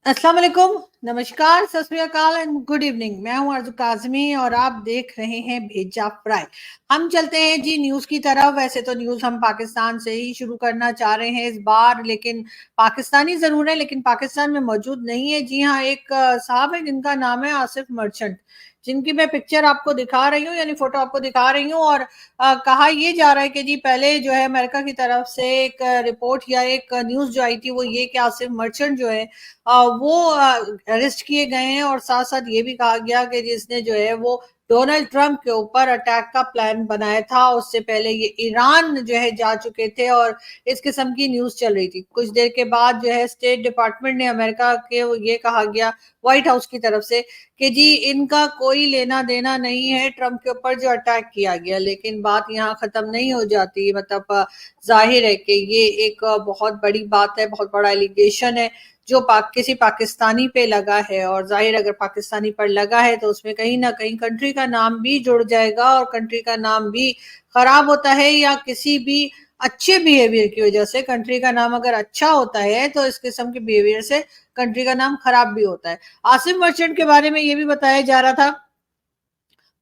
अस्सलाम वालेकुम, नमस्कार, सत श्री अकाल एंड गुड इवनिंग। मैं हूं अर्जु काजमी और आप देख रहे हैं भेजा फ्राई। हम चलते हैं जी न्यूज़ की तरफ। वैसे तो न्यूज़ हम पाकिस्तान से ही शुरू करना चाह रहे हैं इस बार, लेकिन पाकिस्तानी ज़रूर है लेकिन पाकिस्तान में मौजूद नहीं है। जी हाँ, एक साहब है जिनका नाम है आसिफ मर्चेंट, जिनकी मैं पिक्चर आपको दिखा रही हूँ, यानी फोटो आपको दिखा रही हूँ। और कहा ये जा रहा है कि जी पहले जो है अमेरिका की तरफ से एक रिपोर्ट या एक न्यूज़ जो आई थी वो ये कि आसिफ मर्चेंट जो है वो अरेस्ट किए गए हैं। और साथ साथ ये भी कहा गया कि जिसने जो है वो डोनाल्ड ट्रंप के ऊपर अटैक का प्लान बनाया था, उससे पहले ये ईरान जो है जा चुके थे और इस किस्म की न्यूज चल रही थी। कुछ देर के बाद जो है स्टेट डिपार्टमेंट ने अमेरिका के ये कहा गया व्हाइट हाउस की तरफ से कि जी इनका कोई लेना देना नहीं है ट्रंप के ऊपर जो अटैक किया गया। लेकिन बात यहाँ खत्म नहीं हो जाती। मतलब जाहिर है कि ये एक बहुत बड़ी बात है, बहुत बड़ा एलिगेशन है जो किसी पाकिस्तानी पे लगा है। और जाहिर अगर पाकिस्तानी पर लगा है तो उसमें कहीं ना कहीं कंट्री का नाम भी जुड़ जाएगा और कंट्री का नाम भी खराब होता है। या किसी भी अच्छे बिहेवियर की वजह से कंट्री का नाम अगर अच्छा होता है तो इस किस्म के बिहेवियर से कंट्री का नाम खराब भी होता है। आसिफ मर्चेंट के बारे में ये भी बताया जा रहा था,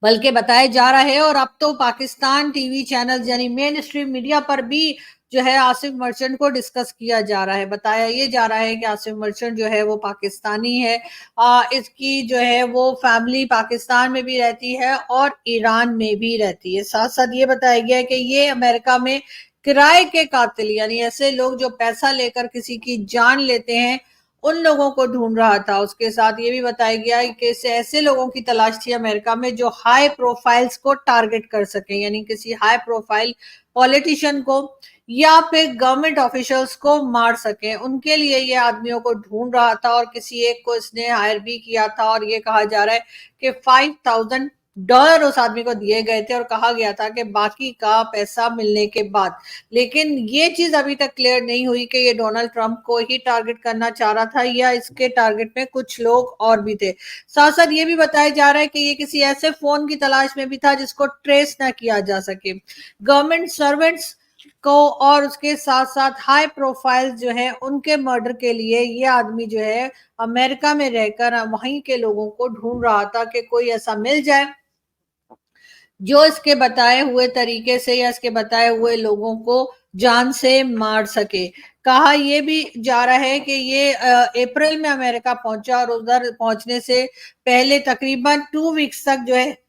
बल्कि बताया जा रहा है, और अब तो पाकिस्तान टीवी चैनल यानी मेन स्ट्रीम मीडिया पर भी जो है आसिफ मर्चेंट को डिस्कस किया जा रहा है। बताया ये जा रहा है कि आसिफ मर्चेंट जो है वो पाकिस्तानी है। इसकी जो है वो फैमिली पाकिस्तान में भी रहती है और ईरान में भी रहती है। साथ साथ ये बताया गया है कि ये अमेरिका में किराए के कातिल यानी ऐसे लोग जो पैसा लेकर किसी की जान लेते हैं उन लोगों को ढूंढ रहा था। उसके साथ ये भी बताया गया कि ऐसे लोगों की तलाश थी अमेरिका में जो हाई प्रोफाइल्स को टारगेट कर सके, यानी किसी हाई प्रोफाइल पॉलिटिशियन को या फिर गवर्नमेंट ऑफिशियल्स को मार सके। उनके लिए ये आदमियों को ढूंढ रहा था और किसी एक को इसने हायर भी किया था। और ये कहा जा रहा है कि $5,000 उस आदमी को दिए गए थे और कहा गया था कि बाकी का पैसा मिलने के बाद। लेकिन ये चीज अभी तक क्लियर नहीं हुई कि ये डोनाल्ड ट्रंप को ही टारगेट करना चाह रहा था या इसके टारगेट में कुछ लोग और भी थे। साथ साथ ये भी बताया जा रहा है कि ये किसी ऐसे फोन की तलाश में भी था जिसको ट्रेस ना किया जा सके। गवर्नमेंट सर्वेंट्स को और उसके साथ साथ हाई प्रोफाइल जो है उनके मर्डर के लिए ये आदमी जो है अमेरिका में रहकर वहीं के लोगों को ढूंढ रहा था कि कोई ऐसा मिल जाए जो इसके बताए हुए तरीके से या इसके बताए हुए लोगों को जान से मार सके। कहा यह भी जा रहा है कि ये अप्रैल में अमेरिका पहुंचा और उधर पहुंचने से पहले तकरीबन 2 वीक्स तक जो है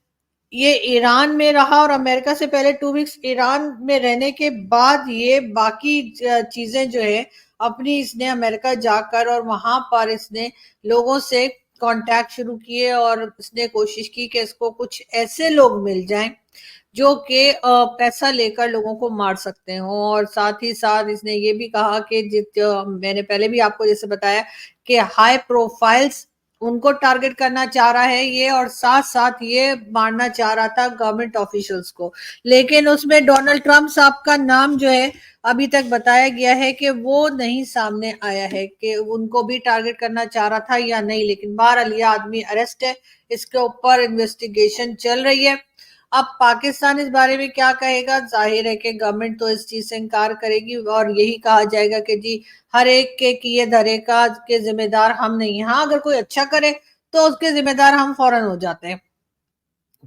ये ईरान में रहा। और अमेरिका से पहले 2 वीक्स ईरान में रहने के बाद ये बाकी चीजें जो है अपनी इसने अमेरिका जाकर और वहां पर इसने लोगों से कांटेक्ट शुरू किए और इसने कोशिश की कि इसको कुछ ऐसे लोग मिल जाएं जो कि पैसा लेकर लोगों को मार सकते हो। और साथ ही साथ इसने ये भी कहा कि मैंने पहले भी आपको जैसे बताया कि हाई प्रोफाइल्स उनको टारगेट करना चाह रहा है ये, और साथ साथ ये मारना चाह रहा था गवर्नमेंट ऑफिशियल्स को। लेकिन उसमें डोनाल्ड ट्रंप साहब का नाम जो है अभी तक बताया गया है कि वो नहीं सामने आया है कि उनको भी टारगेट करना चाह रहा था या नहीं। लेकिन बहरहाल ये आदमी अरेस्ट है, इसके ऊपर इन्वेस्टिगेशन चल रही है। अब पाकिस्तान इस बारे में क्या कहेगा? जाहिर है कि गवर्नमेंट तो इस चीज से इनकार करेगी और यही कहा जाएगा कि जी हर एक के किए धरे का के जिम्मेदार हम नहीं हैं। हाँ, अगर कोई अच्छा करे तो उसके जिम्मेदार हम फौरन हो जाते हैं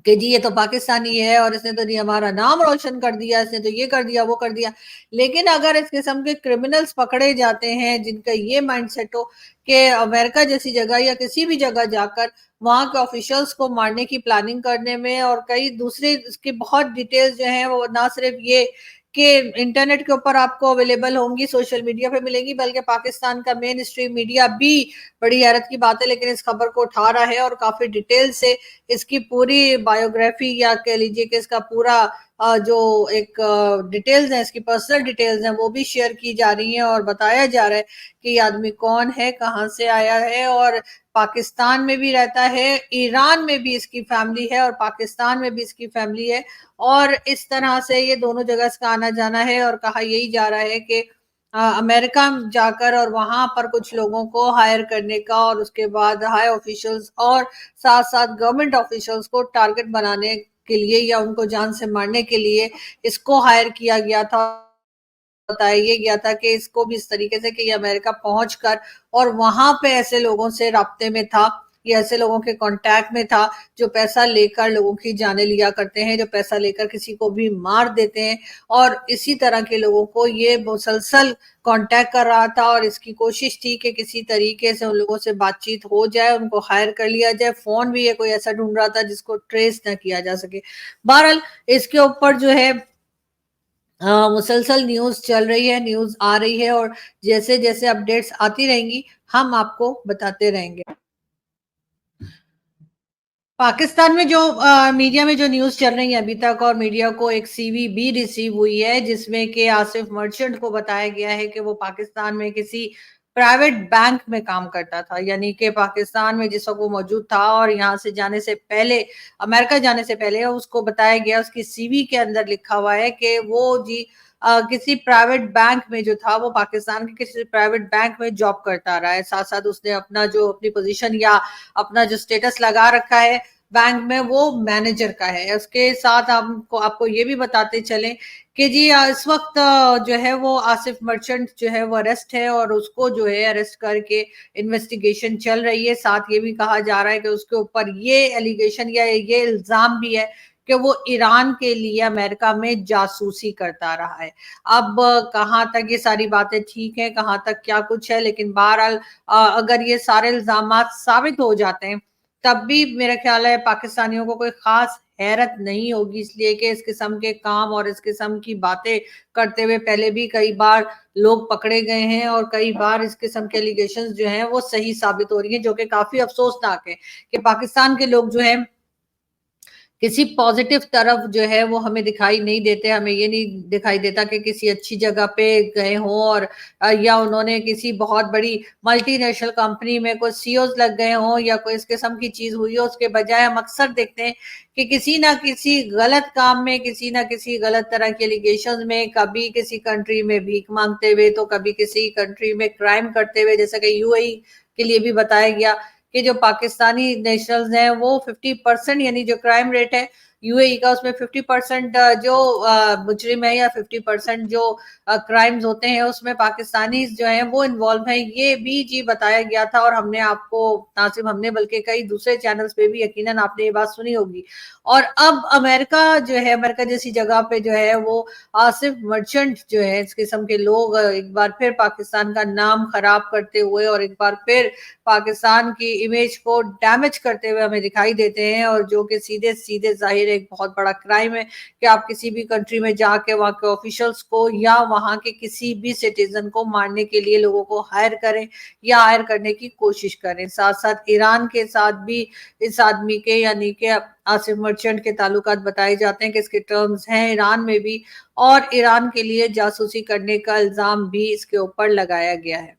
कि जी ये तो पाकिस्तानी है और इसने तो जी हमारा नाम रोशन कर दिया, इसने तो ये कर दिया वो कर दिया। लेकिन अगर इस किस्म के क्रिमिनल्स पकड़े जाते हैं जिनका ये माइंडसेट हो कि अमेरिका जैसी जगह या किसी भी जगह जाकर वहां के ऑफिशियल्स को मारने की प्लानिंग करने में, और कई दूसरे इसकी बहुत डिटेल्स जो हैं वो ना सिर्फ ये कि इंटरनेट के ऊपर आपको अवेलेबल होंगी, सोशल मीडिया पे मिलेंगी, बल्कि पाकिस्तान का मेन स्ट्रीम मीडिया भी, बड़ी हैरत की बात है लेकिन इस खबर को उठा रहा है और काफी डिटेल से इसकी पूरी बायोग्राफी या कह लीजिए कि इसका पूरा जो एक डिटेल्स है, इसकी पर्सनल डिटेल्स हैं वो भी शेयर की जा रही हैं। और बताया जा रहा है कि ये आदमी कौन है, कहाँ से आया है, और पाकिस्तान में भी रहता है, ईरान में भी इसकी फैमिली है और पाकिस्तान में भी इसकी फैमिली है। और इस तरह से ये दोनों जगह इसका आना जाना है। और कहा यही जा रहा है कि अमेरिका जाकर और वहां पर कुछ लोगों को हायर करने का और उसके बाद हाई ऑफिशियल्स और साथ साथ गवर्नमेंट ऑफिशियल्स को टारगेट बनाने के लिए या उनको जान से मारने के लिए इसको हायर किया गया था। बताया गया था कि इसको भी इस तरीके से कि ये अमेरिका पहुंचकर और वहां पे ऐसे लोगों से राब्ते में था, ये ऐसे लोगों के कांटेक्ट में था जो पैसा लेकर लोगों की जाने लिया करते हैं, जो पैसा लेकर किसी को भी मार देते हैं, और इसी तरह के लोगों को ये मुसलसल कांटेक्ट कर रहा था और इसकी कोशिश थी कि किसी तरीके से उन लोगों से बातचीत हो जाए, उनको हायर कर लिया जाए। फोन भी ये कोई ऐसा ढूंढ रहा था जिसको ट्रेस न किया जा सके। बहरहाल इसके ऊपर जो है मुसलसल न्यूज चल रही है, न्यूज आ रही है, और जैसे जैसे अपडेट्स आती रहेंगी हम आपको बताते रहेंगे। पाकिस्तान में जो मीडिया में जो न्यूज चल रही है अभी तक, और मीडिया को एक सीवी भी रिसीव हुई है जिसमें कि आसिफ मर्चेंट को बताया गया है कि वो पाकिस्तान में किसी प्राइवेट बैंक में काम करता था, यानी कि पाकिस्तान में जिस वक्त वो मौजूद था और यहाँ से जाने से पहले, अमेरिका जाने से पहले उसको बताया गया, उसकी सीवी के अंदर लिखा हुआ है कि वो जी किसी प्राइवेट बैंक में जो था वो पाकिस्तान के किसी प्राइवेट बैंक में जॉब करता रहा है। साथ साथ उसने अपना जो अपनी पोजीशन या अपना जो स्टेटस लगा रखा है बैंक में वो मैनेजर का है। उसके साथ हमको आपको ये भी बताते चले कि जी इस वक्त जो है वो आसिफ मर्चेंट जो है वो अरेस्ट है, और उसको जो है अरेस्ट करके इन्वेस्टिगेशन चल रही है। साथ ये भी कहा जा रहा है कि उसके ऊपर ये एलिगेशन या ये इल्जाम भी है कि वो ईरान के लिए अमेरिका में जासूसी करता रहा है। अब कहाँ तक ये सारी बातें ठीक है, कहाँ तक क्या कुछ है, लेकिन बहरहाल अगर ये सारे इल्जामात साबित हो जाते हैं तब भी मेरा ख्याल है पाकिस्तानियों को कोई खास हैरत नहीं होगी, इसलिए कि इस किस्म के काम और इस किस्म की बातें करते हुए पहले भी कई बार लोग पकड़े गए हैं, और कई बार इस किस्म के एलिगेशंस जो हैं वो सही साबित हो रही हैं, जो कि काफी अफसोसनाक है कि पाकिस्तान के लोग जो है किसी पॉजिटिव तरफ जो है वो हमें दिखाई नहीं देते। हमें ये नहीं दिखाई देता कि किसी अच्छी जगह पे गए हों, और या उन्होंने किसी बहुत बड़ी मल्टीनेशनल कंपनी में कोई सीईओज लग गए हों या कोई इस किस्म की चीज हुई हो। उसके बजाय हम अक्सर देखते हैं कि किसी ना किसी गलत काम में, किसी ना किसी गलत तरह के एलिगेशन में, कभी किसी कंट्री में भीख मांगते हुए तो कभी किसी कंट्री में क्राइम करते हुए, जैसे कि यूएई के लिए भी बताया गया कि जो पाकिस्तानी नेशनल्स हैं वो 50% यानी जो क्राइम रेट है यूएई का उसमें 50% जो मुजरिम है या 50% जो क्राइम्स होते हैं उसमें पाकिस्तानी जो हैं वो इन्वॉल्व हैं, ये भी जी बताया गया था। और हमने आपको ना सिर्फ हमने बल्कि कई दूसरे चैनल्स पे भी यकीनन आपने ये बात सुनी होगी। और अब अमेरिका जो है, अमेरिका जैसी जगह पे जो है वो आसिफ मर्चेंट जो है, इस किस्म के लोग एक बार फिर पाकिस्तान का नाम खराब करते हुए और एक बार फिर पाकिस्तान की इमेज को डैमेज करते हुए हमें दिखाई देते हैं, और जो कि सीधे सीधे जाहिर एक बहुत बड़ा क्राइम है कि आप किसी भी कंट्री में जाके वहां के ऑफिशियल्स को या वहां के किसी भी सिटीजन को मारने के लिए लोगों को हायर करें या हायर करने की कोशिश करें। साथ साथ ईरान के साथ भी इस आदमी के यानी कि आसिफ मर्चेंट के ताल्लुकात बताए जाते हैं कि इसके टर्म्स हैं ईरान में भी, और ईरान के लिए जासूसी करने का इल्जाम भी इसके ऊपर लगाया गया है।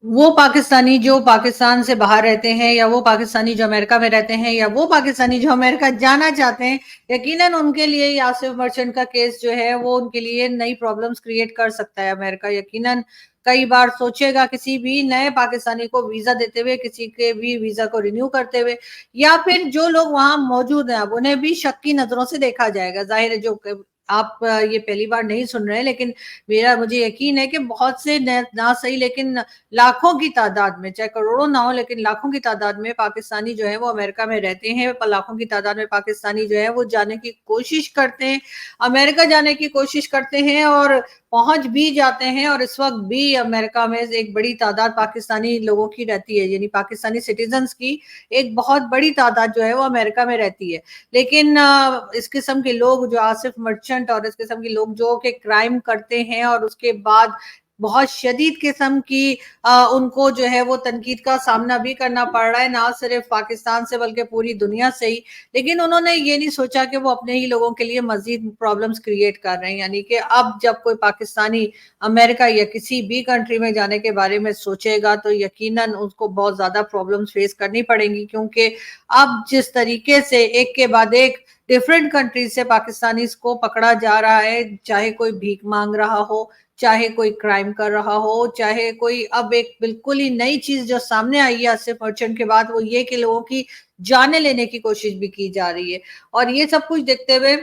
वो पाकिस्तानी जो पाकिस्तान से बाहर रहते हैं, या वो पाकिस्तानी जो अमेरिका में रहते हैं, या वो पाकिस्तानी जो अमेरिका जाना चाहते हैं, यकीनन उनके लिए आसिफ मर्चेंट का केस जो है वो उनके लिए नई प्रॉब्लम्स क्रिएट कर सकता है। अमेरिका यकीनन कई बार सोचेगा किसी भी नए पाकिस्तानी को वीजा देते हुए, किसी के भी वीजा को रिन्यू करते हुए, या फिर जो लोग वहां मौजूद हैं अब उन्हें भी शक की नजरों से देखा जाएगा। जाहिर है जो आप ये पहली बार नहीं सुन रहे हैं, लेकिन मुझे यकीन है कि बहुत से ना सही लेकिन लाखों की तादाद में, चाहे करोड़ों ना हो लेकिन लाखों की तादाद में पाकिस्तानी जो है वो अमेरिका में रहते हैं। लाखों की तादाद में पाकिस्तानी जो है वो जाने की कोशिश करते हैं, अमेरिका जाने की कोशिश करते हैं और पहुंच भी जाते हैं। और इस वक्त भी अमेरिका में एक बड़ी तादाद पाकिस्तानी लोगों की रहती है, यानी पाकिस्तानी सिटीजन्स की एक बहुत बड़ी तादाद जो है वो अमेरिका में रहती है। लेकिन इस किस्म के लोग जो आसिफ मर्चेंट और इस किस्म के लोग जो कि क्राइम करते हैं और उसके बाद बहुत शदीद किस्म की उनको जो है वो तनकीद का सामना भी करना पड़ रहा है, ना सिर्फ पाकिस्तान से बल्कि पूरी दुनिया से ही। लेकिन उन्होंने ये नहीं सोचा कि वो अपने ही लोगों के लिए मजीद प्रॉब्लम्स क्रिएट कर रहे हैं, यानी कि अब जब कोई पाकिस्तानी अमेरिका या किसी भी कंट्री में जाने के बारे में सोचेगा तो यकीनन उसको बहुत ज्यादा प्रॉब्लम्स फेस करनी पड़ेंगी, क्योंकि अब जिस तरीके से एक के बाद एक डिफरेंट कंट्रीज से पाकिस्तानी को पकड़ा जा रहा है, चाहे कोई भीख मांग रहा हो, चाहे कोई क्राइम कर रहा हो, चाहे कोई, अब एक बिल्कुल ही नई चीज जो सामने आई है आसिफ मर्चेंट के बाद वो ये कि लोगों की जाने लेने की कोशिश भी की जा रही है। और ये सब कुछ देखते हुए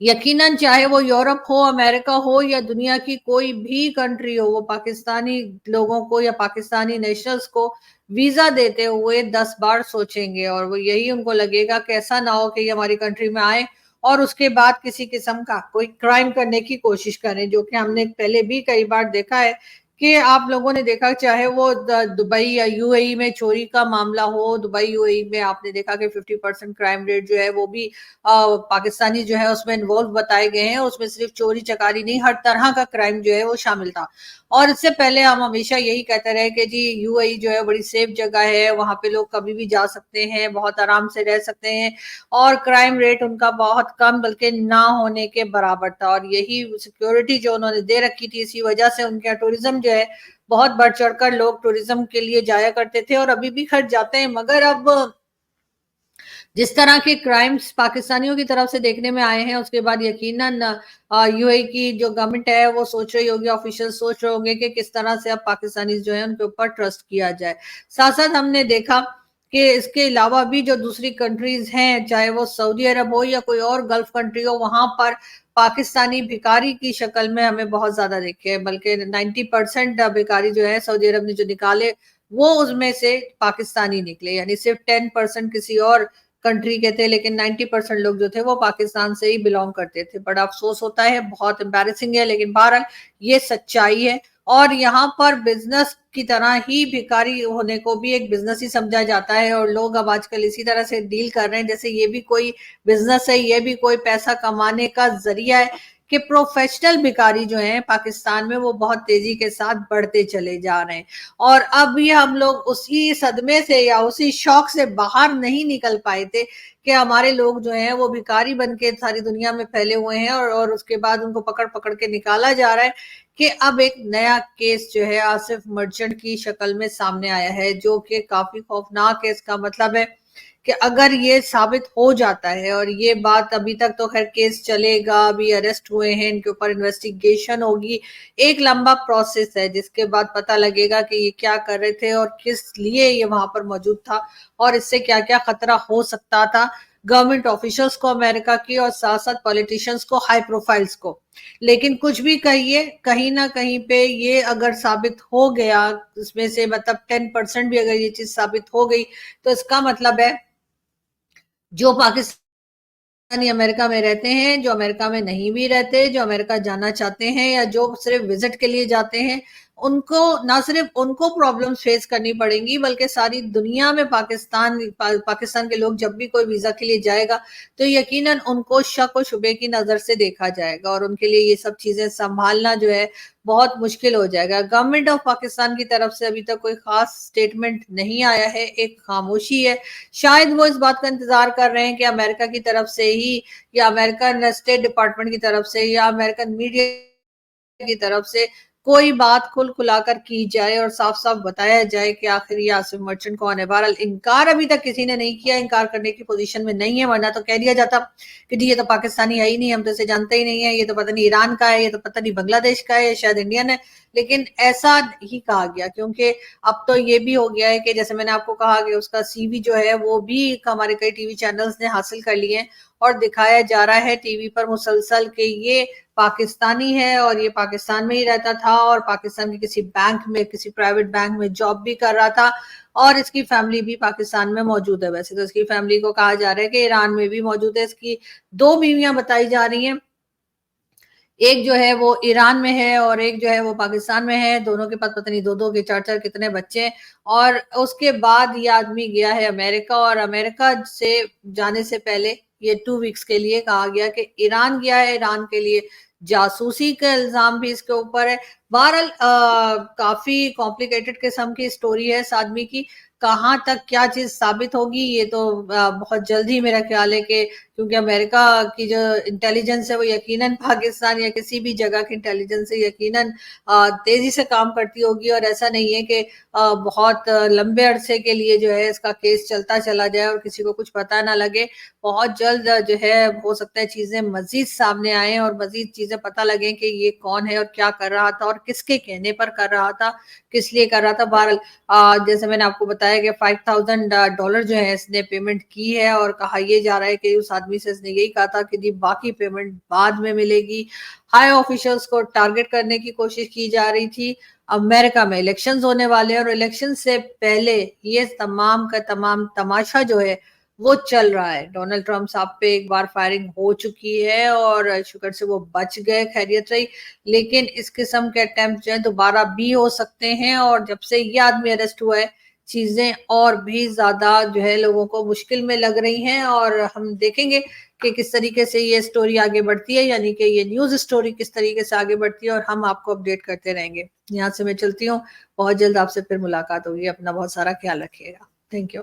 यकीनन चाहे वो यूरोप हो, अमेरिका हो या दुनिया की कोई भी कंट्री हो, वो पाकिस्तानी लोगों को या पाकिस्तानी नेशनल्स को वीजा देते हुए 10 बार सोचेंगे, और वो यही उनको लगेगा कि ऐसा ना हो कि ये हमारी कंट्री में आए और उसके बाद किसी किस्म का कोई क्राइम करने की कोशिश करें, जो कि हमने पहले भी कई बार देखा है कि आप लोगों ने देखा, चाहे वो दुबई या यूएई में चोरी का मामला हो। दुबई यूएई में आपने देखा कि 50% क्राइम रेट जो है वो भी पाकिस्तानी जो है उसमें इन्वॉल्व बताए गए हैं। उसमें सिर्फ चोरी चकारी नहीं, हर तरह का क्राइम जो है वो शामिल था। और इससे पहले हम हमेशा यही कहते रहे कि जी यूएई जो है बड़ी सेफ जगह है, वहां पे लोग कभी भी जा सकते हैं, बहुत आराम से रह सकते हैं, और क्राइम रेट उनका बहुत कम बल्कि ना होने के बराबर था। और यही सिक्योरिटी जो उन्होंने दे रखी थी, इसी वजह से उनके यहाँ टूरिज्म जो है बहुत बढ़ चढ़कर लोग टूरिज्म के लिए जाया करते थे, और अभी भी खर्च जाते हैं। मगर अब जिस तरह के क्राइम्स पाकिस्तानियों की तरफ से देखने में आए हैं, उसके बाद यकीनन यूएई की जो गवर्नमेंट है वो सोच रही होगी, ऑफिशियल सोच रहे होंगे कि किस तरह से अब पाकिस्तानी जो है उनके ऊपर ट्रस्ट किया जाए। साथ साथ हमने देखा कि इसके अलावा भी जो दूसरी कंट्रीज हैं, चाहे वो सऊदी अरब हो या कोई और गल्फ कंट्री हो, वहां पर पाकिस्तानी भिखारी की शक्ल में हमें बहुत ज्यादा देखे हैं। बल्कि 90% भिखारी जो है सऊदी अरब ने जो निकाले, वो उसमें से पाकिस्तानी निकले, यानी सिर्फ 10% किसी और कंट्री के थे, लेकिन 90% लोग जो थे वो पाकिस्तान से ही बिलोंग करते थे। बड़ा अफसोस होता है, बहुत एम्बैरेसिंग है, लेकिन बहरहाल ये सच्चाई है। और यहाँ पर बिजनेस की तरह ही भिखारी होने को भी एक बिजनेस ही समझा जाता है, और लोग अब आजकल इसी तरह से डील कर रहे हैं जैसे ये भी कोई बिजनेस है, ये भी कोई पैसा कमाने का जरिया है, कि प्रोफेशनल भिखारी जो हैं पाकिस्तान में वो बहुत तेजी के साथ बढ़ते चले जा रहे हैं। और अब ये हम लोग उसी सदमे से या उसी शौक से बाहर नहीं निकल पाए थे कि हमारे लोग जो हैं वो भिखारी बन के सारी दुनिया में फैले हुए हैं, और उसके बाद उनको पकड़ पकड़ के निकाला जा रहा है। कि अब एक नया केस जो है आसिफ मर्चेंट की शक्ल में सामने आया है, जो कि काफी खौफनाक है। इसका मतलब है कि अगर ये साबित हो जाता है, और ये बात अभी तक तो खैर केस चलेगा, अभी अरेस्ट हुए हैं, इनके ऊपर इन्वेस्टिगेशन होगी, एक लंबा प्रोसेस है, जिसके बाद पता लगेगा कि ये क्या कर रहे थे और किस लिए ये वहां पर मौजूद था, और इससे क्या क्या खतरा हो सकता था गवर्नमेंट ऑफिशियल्स को अमेरिका की, और साथ साथ पॉलिटिशियंस को, हाई प्रोफाइल्स को। लेकिन कुछ भी कहिए, कहीं ना कहीं पे ये अगर साबित हो गया, इसमें से मतलब 10% भी अगर ये चीज साबित हो गई, तो इसका मतलब है जो पाकिस्तानी अमेरिका में रहते हैं, जो अमेरिका में नहीं भी रहते, जो अमेरिका जाना चाहते हैं या जो सिर्फ विजिट के लिए जाते हैं, उनको ना सिर्फ उनको प्रॉब्लम्स फेस करनी पड़ेंगी, बल्कि सारी दुनिया में पाकिस्तान के लोग जब भी कोई वीजा के लिए जाएगा, तो यकीनन उनको शक और शुबे की नजर से देखा जाएगा, और उनके लिए ये सब चीजें संभालना जो है बहुत मुश्किल हो जाएगा। गवर्नमेंट ऑफ पाकिस्तान की तरफ से अभी तक कोई खास स्टेटमेंट नहीं आया है, एक खामोशी है। शायद वो इस बात का इंतजार कर रहे हैं कि अमेरिका की तरफ से ही, या अमेरिकन स्टेट डिपार्टमेंट की तरफ से, या अमेरिकन मीडिया की तरफ से कोई बात खुल खुलाकर की जाए और साफ साफ बताया जाए कि आखिर ये आसिफ मर्चेंट कौन है। बहरहाल इनकार अभी तक किसी ने नहीं किया, इनकार करने की पोजीशन में नहीं है, वरना तो कह दिया जाता कि जी ये तो पाकिस्तानी है ही नहीं, हम तो इसे जानते ही नहीं है, ये तो पता नहीं ईरान का है, ये तो पता नहीं बांग्लादेश का है, शायद इंडियन है। लेकिन ऐसा ही कहा गया, क्योंकि अब तो ये भी हो गया है कि जैसे मैंने आपको कहा कि उसका सीवी जो है वो भी हमारे कई टीवी चैनल्स ने हासिल कर लिए हैं, और दिखाया जा रहा है टीवी पर मुसलसल कि ये पाकिस्तानी है, और ये पाकिस्तान में ही रहता था, और पाकिस्तान के किसी बैंक में, किसी प्राइवेट बैंक में जॉब भी कर रहा था, और इसकी फैमिली भी पाकिस्तान में मौजूद है। वैसे तो इसकी फैमिली को कहा जा रहा है कि ईरान में भी मौजूद है। इसकी दो बीवियां बताई जा रही हैं, एक जो है वो ईरान में है और एक जो है वो पाकिस्तान में है। दोनों के पास पता नहीं दो दो के चार चार कितने बच्चे हैं। और उसके बाद ये आदमी गया है अमेरिका, और अमेरिका से जाने से पहले ये 2 वीक्स के लिए कहा गया कि ईरान गया है, ईरान के लिए जासूसी का इल्जाम भी इसके ऊपर है। बहरहाल काफी कॉम्प्लिकेटेड किस्म की स्टोरी है इस आदमी की। कहाँ तक क्या चीज साबित होगी ये तो बहुत जल्दी मेरा ख्याल है कि, क्योंकि अमेरिका की जो इंटेलिजेंस है वो यकीनन पाकिस्तान या किसी भी जगह की इंटेलिजेंस से यकीनन तेजी से काम करती होगी, और ऐसा नहीं है कि बहुत लंबे अरसे के लिए जो है इसका केस चलता चला जाए और किसी को कुछ पता ना लगे। बहुत जल्द जो है हो सकता है चीजें मजीद सामने आए और मजीद चीजें पता लगे कि ये कौन है और क्या कर रहा था और किसके कहने पर कर रहा था, किस लिए कर रहा था। बहरहाल जैसे मैंने आपको बताया कि $5,000 जो है इसने पेमेंट की है, और कहा यह जा रहा है कि उस आदमी आदमी से इसने यही कहा था कि जी बाकी पेमेंट बाद में मिलेगी। हाई ऑफिशियल्स को टारगेट करने की कोशिश की जा रही थी। अमेरिका में इलेक्शंस होने वाले हैं और इलेक्शन से पहले ये तमाम का तमाम तमाशा जो है वो चल रहा है। डोनाल्ड ट्रंप साहब पे एक बार फायरिंग हो चुकी है और शुक्र से वो बच गए, खैरियत रही, लेकिन इस किस्म के अटेम्प्ट जो है दोबारा भी हो सकते हैं। और जब से ये आदमी अरेस्ट हुआ है चीजें और भी ज्यादा जो है लोगों को मुश्किल में लग रही हैं और हम देखेंगे कि किस तरीके से ये स्टोरी आगे बढ़ती है, यानी कि ये न्यूज स्टोरी किस तरीके से आगे बढ़ती है और हम आपको अपडेट करते रहेंगे। यहाँ से मैं चलती हूँ, बहुत जल्द आपसे फिर मुलाकात होगी। अपना बहुत सारा ख्याल रखिएगा। Thank you.